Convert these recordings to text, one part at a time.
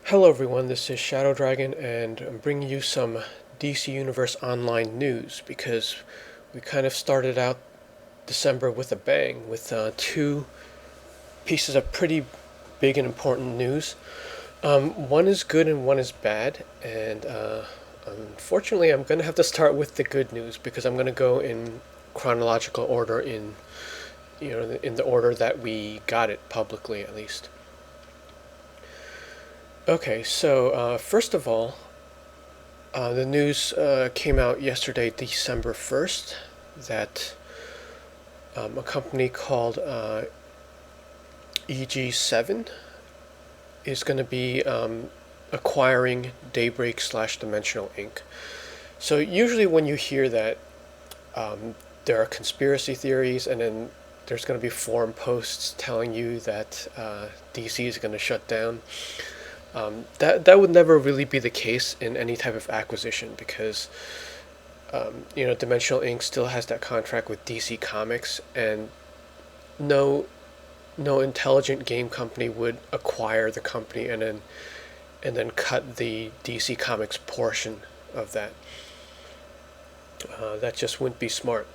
Hello everyone, this is Shadow Dragon, and I'm bringing you some DC Universe Online news because we kind of started out December with a bang with two pieces of pretty big and important news. One is good and one is bad, and unfortunately I'm going to have to start with the good news because I'm going to go in chronological order in the order that we got it publicly, at least. Okay, so first of all, the news came out yesterday, December 1st, that a company called EG7 is going to be acquiring Daybreak / Dimensional Ink. So usually when you hear that, there are conspiracy theories, and then there's going to be forum posts telling you that DC is going to shut down. That would never really be the case in any type of acquisition because Dimensional Ink still has that contract with DC Comics, and no intelligent game company would acquire the company and then cut the DC Comics portion of that. That just wouldn't be smart.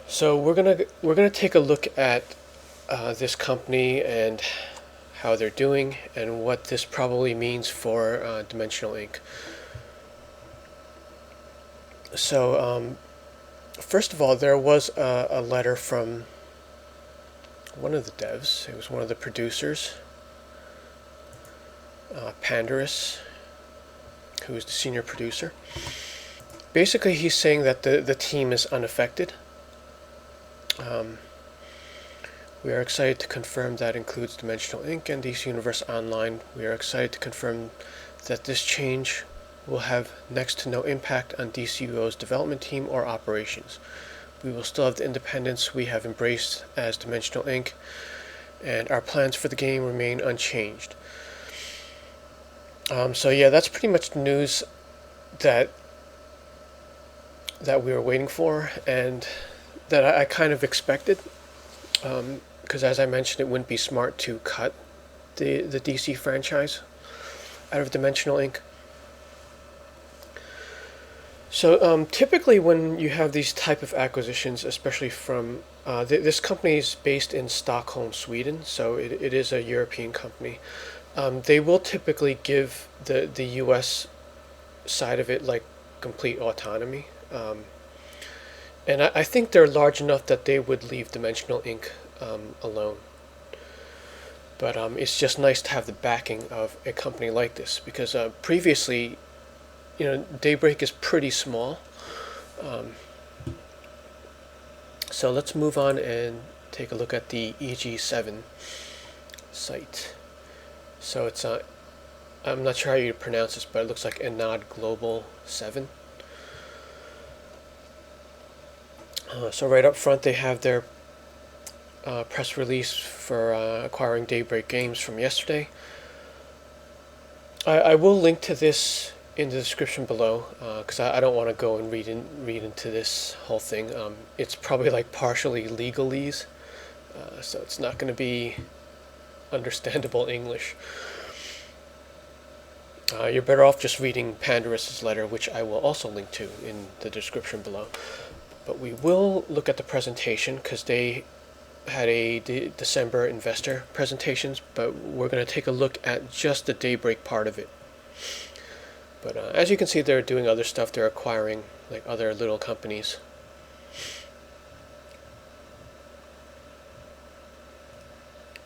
So we're gonna take a look at this company and how they're doing, and what this probably means for Dimensional Ink. So, first of all, there was a letter from one of the devs. It was one of the producers, Pandarus, who is the senior producer. Basically, he's saying that the team is unaffected. We are excited to confirm that includes Dimensional Ink and DC Universe Online. We are excited to confirm that this change will have next to no impact on DCUO's development team or operations. We will still have the independence we have embraced as Dimensional Ink, and our plans for the game remain unchanged. So yeah, that's pretty much the news that we were waiting for, and that I kind of expected. Because as I mentioned, it wouldn't be smart to cut the DC franchise out of Dimensional Ink. So typically when you have these type of acquisitions, especially from this company is based in Stockholm, Sweden, so it is a European company. They will typically give the US side of it like complete autonomy. And I think they're large enough that they would leave Dimensional Ink alone. But it's just nice to have the backing of a company like this, because previously, Daybreak is pretty small. So let's move on and take a look at the EG7 site. So it's I'm not sure how you pronounce this, but it looks like Enad Global 7. So right up front they have their press release for acquiring Daybreak Games from yesterday. I will link to this in the description below because I don't want to go and read into this whole thing. It's probably like partially legalese, so it's not going to be understandable English. You're better off just reading Pandarus' letter, which I will also link to in the description below. But we will look at the presentation because they had a December investor presentations, but we're going to take a look at just the Daybreak part of it. But as you can see, they're doing other stuff. They're acquiring like other little companies.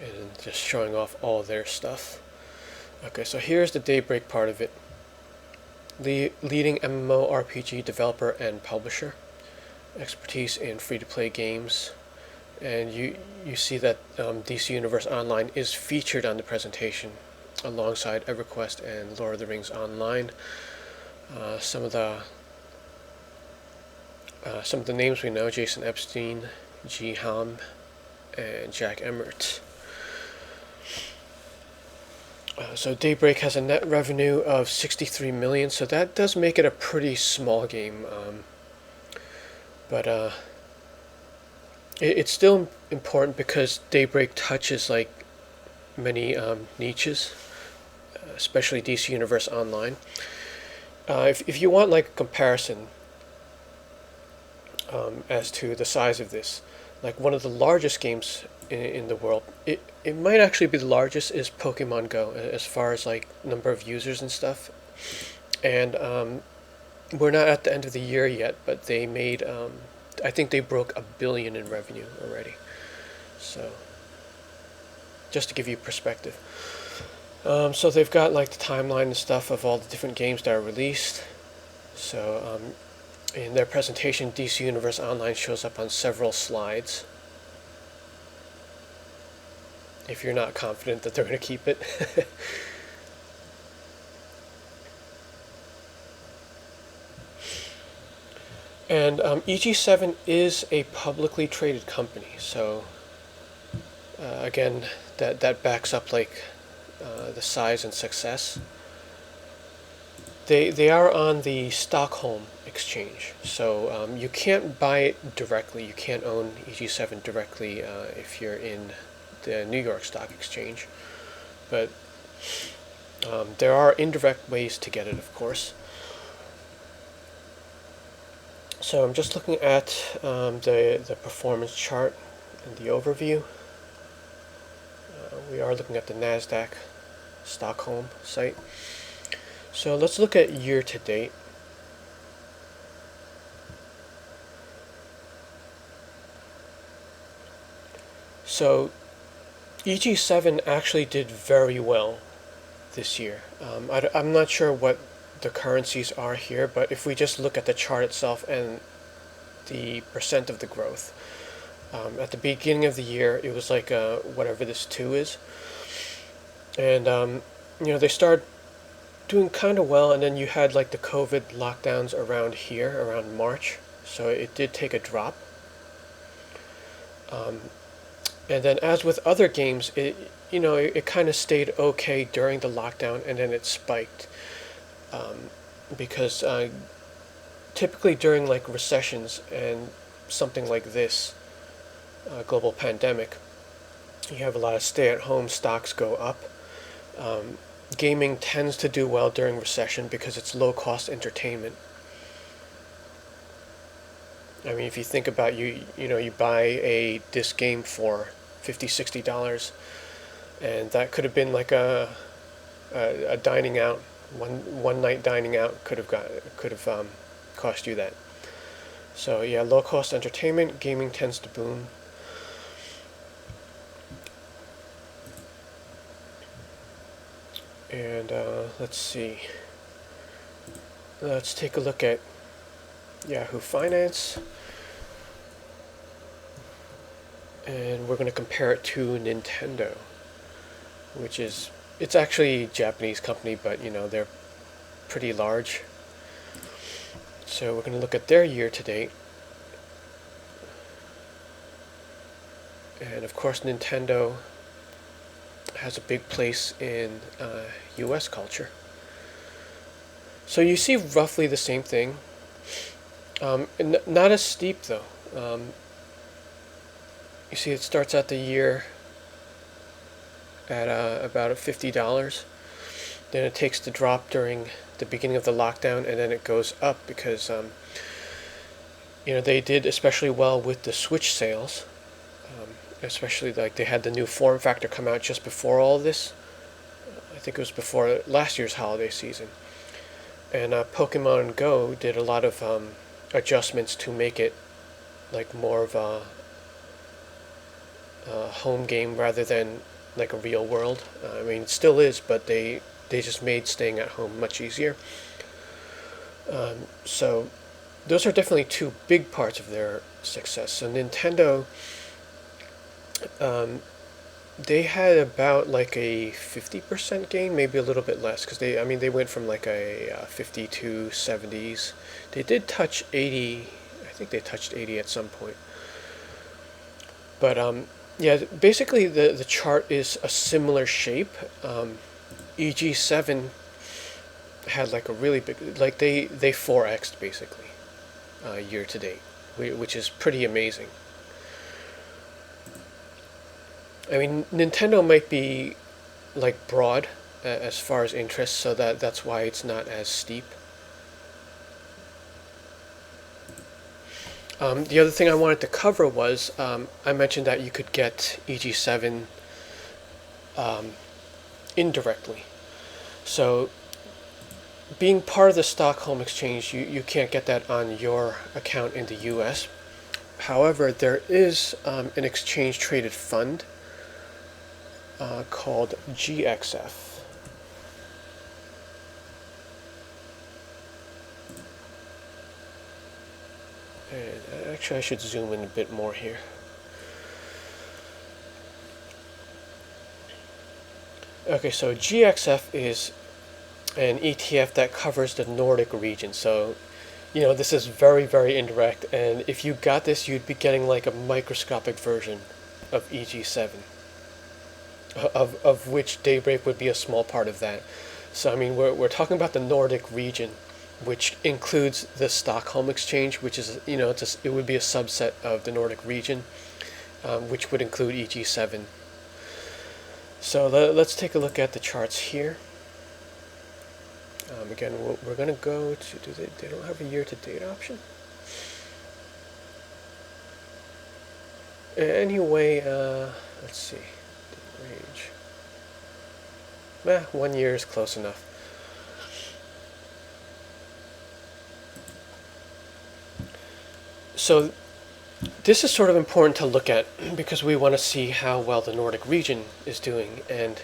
And just showing off all their stuff. Okay, so here's the Daybreak part of it. The leading MMORPG developer and publisher. Expertise in free-to-play games. And you see that DC Universe Online is featured on the presentation alongside EverQuest and Lord of the Rings Online. Some of the names we know: Jason Epstein, G. Ham, and Jack Emmert. So Daybreak has a net revenue of 63 million, so that does make it a pretty small game. But it's still important because Daybreak touches like many niches, especially DC Universe Online. If you want like a comparison as to the size of this, like one of the largest games in the world, it might actually be the largest, is Pokemon Go as far as like number of users and stuff. And we're not at the end of the year yet, but they made, I think they broke $1 billion in revenue already. So, just to give you perspective. So they've got like the timeline and stuff of all the different games that are released. So in their presentation, DC Universe Online shows up on several slides. If you're not confident that they're going to keep it. And EG7 is a publicly traded company, so again, that backs up like the size and success. They are on the Stockholm exchange, so you can't buy it directly. You can't own EG7 directly if you're in the New York Stock Exchange, but there are indirect ways to get it, of course. So I'm just looking at the performance chart and the overview. We are looking at the NASDAQ Stockholm site. So let's look at year to date. So EG7 actually did very well this year. I'm not sure what the currencies are here, but if we just look at the chart itself and the percent of the growth, at the beginning of the year it was like whatever this 2 is, and they started doing kind of well, and then you had like the COVID lockdowns around here around March, so it did take a drop. And then as with other games, it kind of stayed okay during the lockdown, and then it spiked. Because typically during like recessions and something like this, global pandemic, you have a lot of stay-at-home stocks go up. Gaming tends to do well during recession because it's low-cost entertainment. I mean, if you think about you buy this game for $50-$60, and that could have been like a dining out. One night dining out could have cost you that. So yeah, low cost entertainment, gaming tends to boom. And let's see. Let's take a look at Yahoo Finance, and we're going to compare it to Nintendo, which is, it's actually a Japanese company, but they're pretty large. So we're going to look at their year to date. And of course Nintendo has a big place in US culture. So you see roughly the same thing. Not as steep though. You see it starts out the year at about $50. Then it takes the drop during the beginning of the lockdown, and then it goes up because they did especially well with the Switch sales, especially like they had the new form factor come out just before all of this. I think it was before last year's holiday season, and Pokemon Go did a lot of adjustments to make it like more of a home game rather than like a real world. I mean, it still is, but they just made staying at home much easier. So those are definitely two big parts of their success. So Nintendo, they had about like a 50% gain, maybe a little bit less, because they went from like a 50 to 70s. They did touch 80. I think they touched 80 at some point. But yeah, basically the chart is a similar shape. EG7 had like a really big, like they 4x'd basically year to date, which is pretty amazing. I mean, Nintendo might be like broad as far as interest, so that's why it's not as steep. The other thing I wanted to cover was I mentioned that you could get EG7 indirectly. So being part of the Stockholm exchange, you can't get that on your account in the US. However, there is an exchange traded fund called GXF. And actually, I should zoom in a bit more here. Okay, so GXF is an ETF that covers the Nordic region. So, this is very, very indirect. And if you got this, you'd be getting like a microscopic version of EG7, of which Daybreak would be a small part of that. So, I mean, we're talking about the Nordic region, which includes the Stockholm exchange, which is, it would be a subset of the Nordic region, which would include EG7. So let's take a look at the charts here. Again, we're going to go to, they don't have a year-to-date option? Anyway, let's see, range. 1 year is close enough. So this is sort of important to look at because we want to see how well the Nordic region is doing, and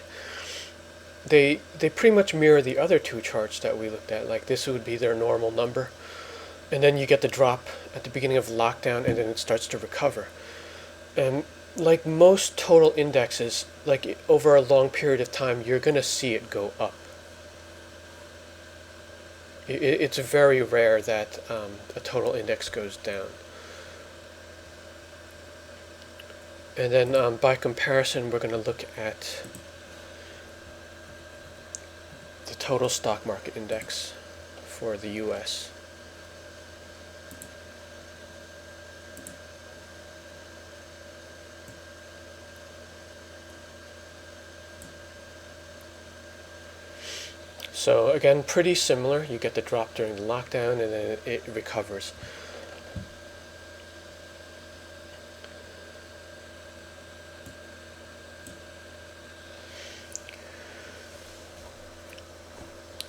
they pretty much mirror the other two charts that we looked at. Like this would be their normal number, and then you get the drop at the beginning of lockdown, and then it starts to recover. And like most total indexes, like over a long period of time, you're going to see it go up. It's very rare that a total index goes down. And then by comparison, we're going to look at the total stock market index for the US. So again, pretty similar. You get the drop during the lockdown and then it recovers.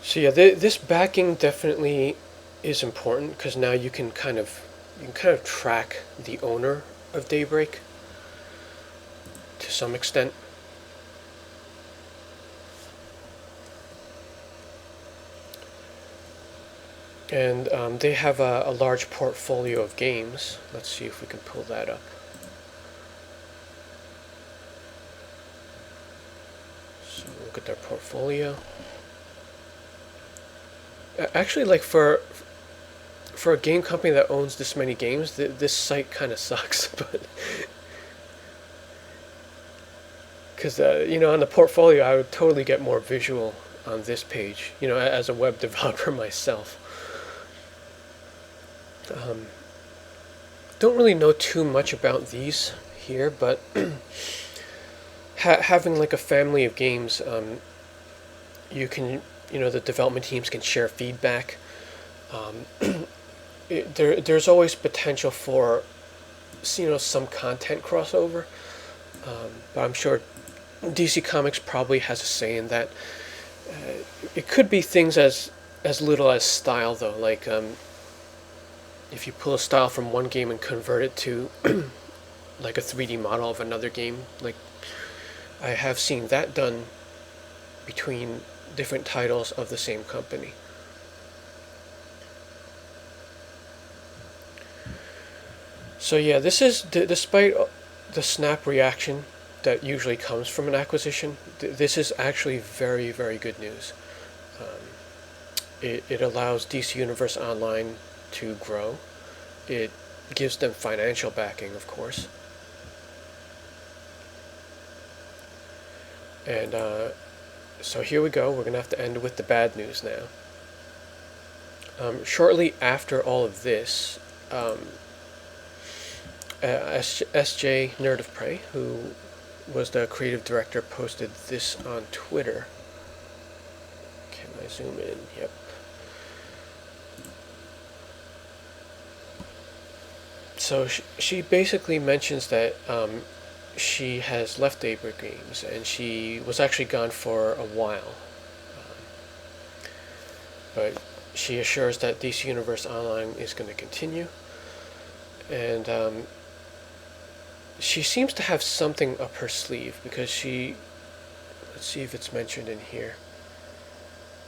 So yeah, this backing definitely is important because now you can kind of track the owner of Daybreak to some extent. And they have a large portfolio of games. Let's see if we can pull that up. So look at their portfolio. Actually, like for a game company that owns this many games, this site kind of sucks, but because on the portfolio, I would totally get more visual on this page. As a web developer myself. Don't really know too much about these here, but having like a family of games, you can, the development teams can share feedback. There's always potential for, some content crossover, but I'm sure DC Comics probably has a say in that. It could be things as little as style, though, like if you pull a style from one game and convert it to like a 3D model of another game. Like I have seen that done between different titles of the same company. So yeah, this is, despite the snap reaction that usually comes from an acquisition, this is actually very, very good news. It allows DC Universe Online to grow. It gives them financial backing, of course. And so here we go. We're going to have to end with the bad news now. Shortly after all of this, SJ Nerd of Prey, who was the creative director, posted this on Twitter. zoom in. Yep. So she basically mentions that she has left Daybreak Games, and she was actually gone for a while. But she assures that DC Universe Online is going to continue. And she seems to have something up her sleeve, because let's see if it's mentioned in here.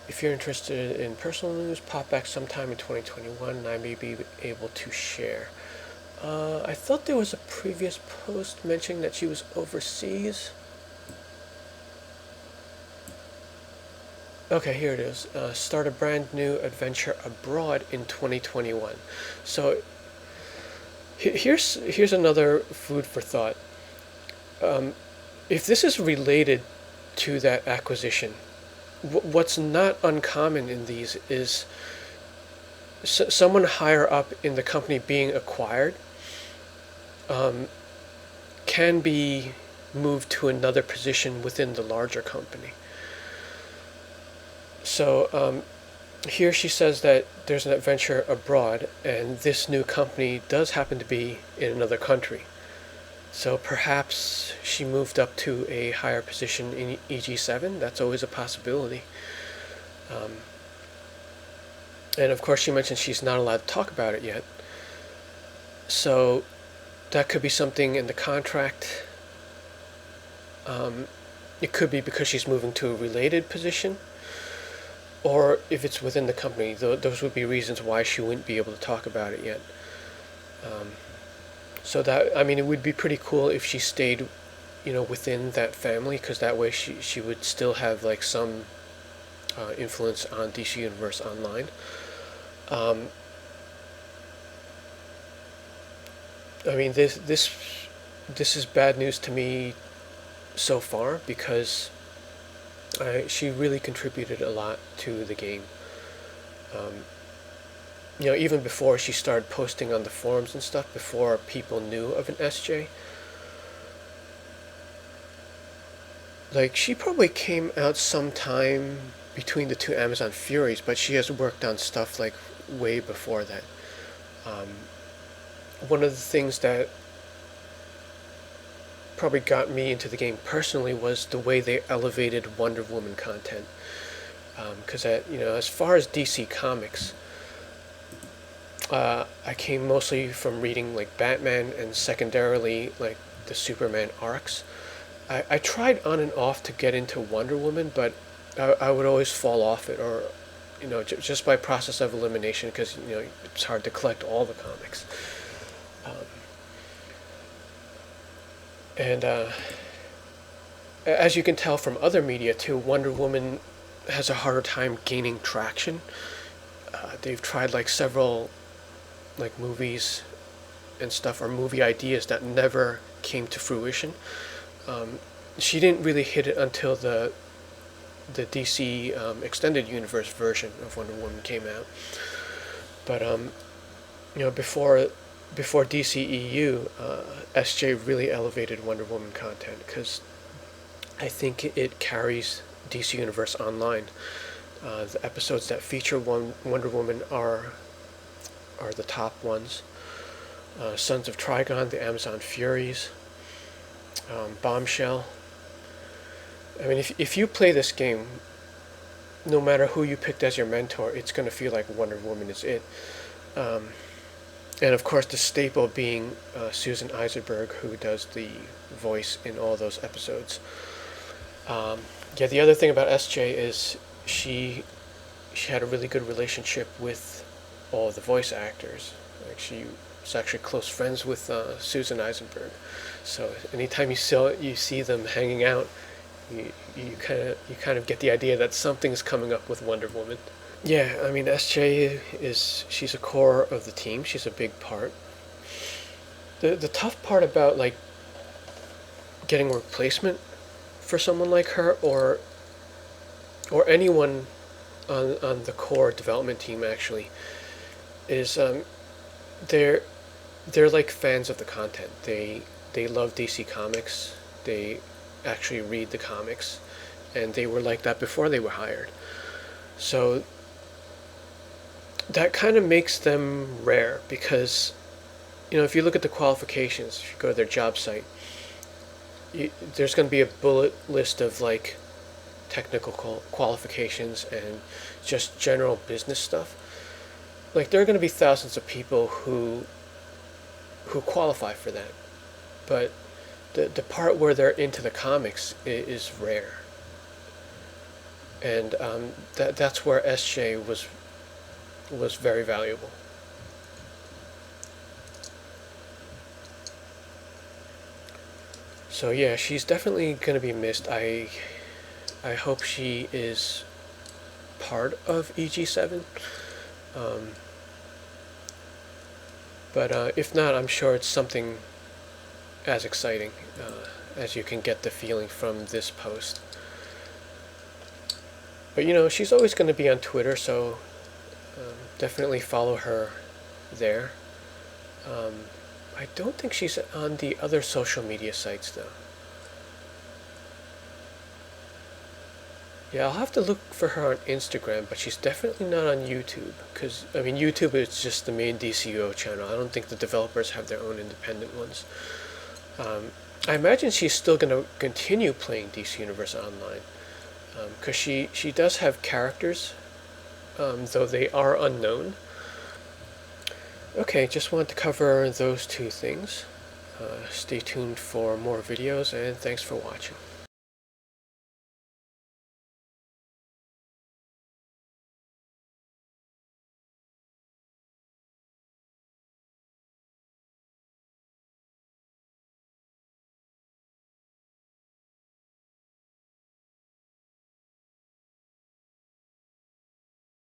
If you're interested in personal news, pop back sometime in 2021 and I may be able to share. I thought there was a previous post mentioning that she was overseas. Okay, here it is. Start a brand new adventure abroad in 2021. So here's another food for thought. If this is related to that acquisition, what's not uncommon in these is someone higher up in the company being acquired can be moved to another position within the larger company. So here she says that there's an adventure abroad, and this new company does happen to be in another country. So perhaps she moved up to a higher position in EG7. That's always a possibility. And of course she mentioned she's not allowed to talk about it yet. So that could be something in the contract. It could be because she's moving to a related position. Or if it's within the company, those would be reasons why she wouldn't be able to talk about it yet. So that, I mean, it would be pretty cool if she stayed, within that family, because that way she would still have like some influence on DC Universe Online. I mean, this is bad news to me so far, because she really contributed a lot to the game. Even before she started posting on the forums and stuff, before people knew of an SJ. Like, she probably came out sometime between the two Amazon Furies, but she has worked on stuff like way before that. One of the things that probably got me into the game personally was the way they elevated Wonder Woman content. Because as far as DC Comics, I came mostly from reading like Batman and secondarily like the Superman arcs. I tried on and off to get into Wonder Woman, but I would always fall off it, or just by process of elimination, because it's hard to collect all the comics. And as you can tell from other media too, Wonder Woman has a harder time gaining traction. They've tried like several like movies and stuff, or movie ideas that never came to fruition. She didn't really hit it until the DC extended universe version of Wonder Woman came out. But before DCEU, SJ really elevated Wonder Woman content, because I think it carries DC Universe Online. The episodes that feature Wonder Woman are the top ones. Sons of Trigon, the Amazon Furies, Bombshell. I mean, if you play this game, no matter who you picked as your mentor, it's going to feel like Wonder Woman is it. And of course, the staple being Susan Eisenberg, who does the voice in all those episodes. The other thing about SJ is she had a really good relationship with all the voice actors. Like, she was actually close friends with Susan Eisenberg. So anytime you see them hanging out, you kind of get the idea that something's coming up with Wonder Woman. Yeah, I mean, SJ she's a core of the team. She's a big part. The tough part about like getting a replacement for someone like her, or anyone on the core development team actually, is they're like fans of the content. They love DC Comics. They actually read the comics, and they were like that before they were hired. So that kind of makes them rare because, if you look at the qualifications, if you go to their job site, there's going to be a bullet list of like technical qualifications and just general business stuff. Like there are going to be thousands of people who qualify for that, but the part where they're into the comics is rare, and that's where SJ was very valuable. So yeah, she's definitely going to be missed. I hope she is part of EG7. But if not, I'm sure it's something as exciting as you can get the feeling from this post. But she's always going to be on Twitter, so definitely follow her there. I don't think she's on the other social media sites though. Yeah, I'll have to look for her on Instagram, but she's definitely not on YouTube, because, YouTube is just the main DCUO channel. I don't think the developers have their own independent ones. I imagine she's still going to continue playing DC Universe Online, because she does have characters, though they are unknown. Okay, just wanted to cover those two things. Stay tuned for more videos, and thanks for watching.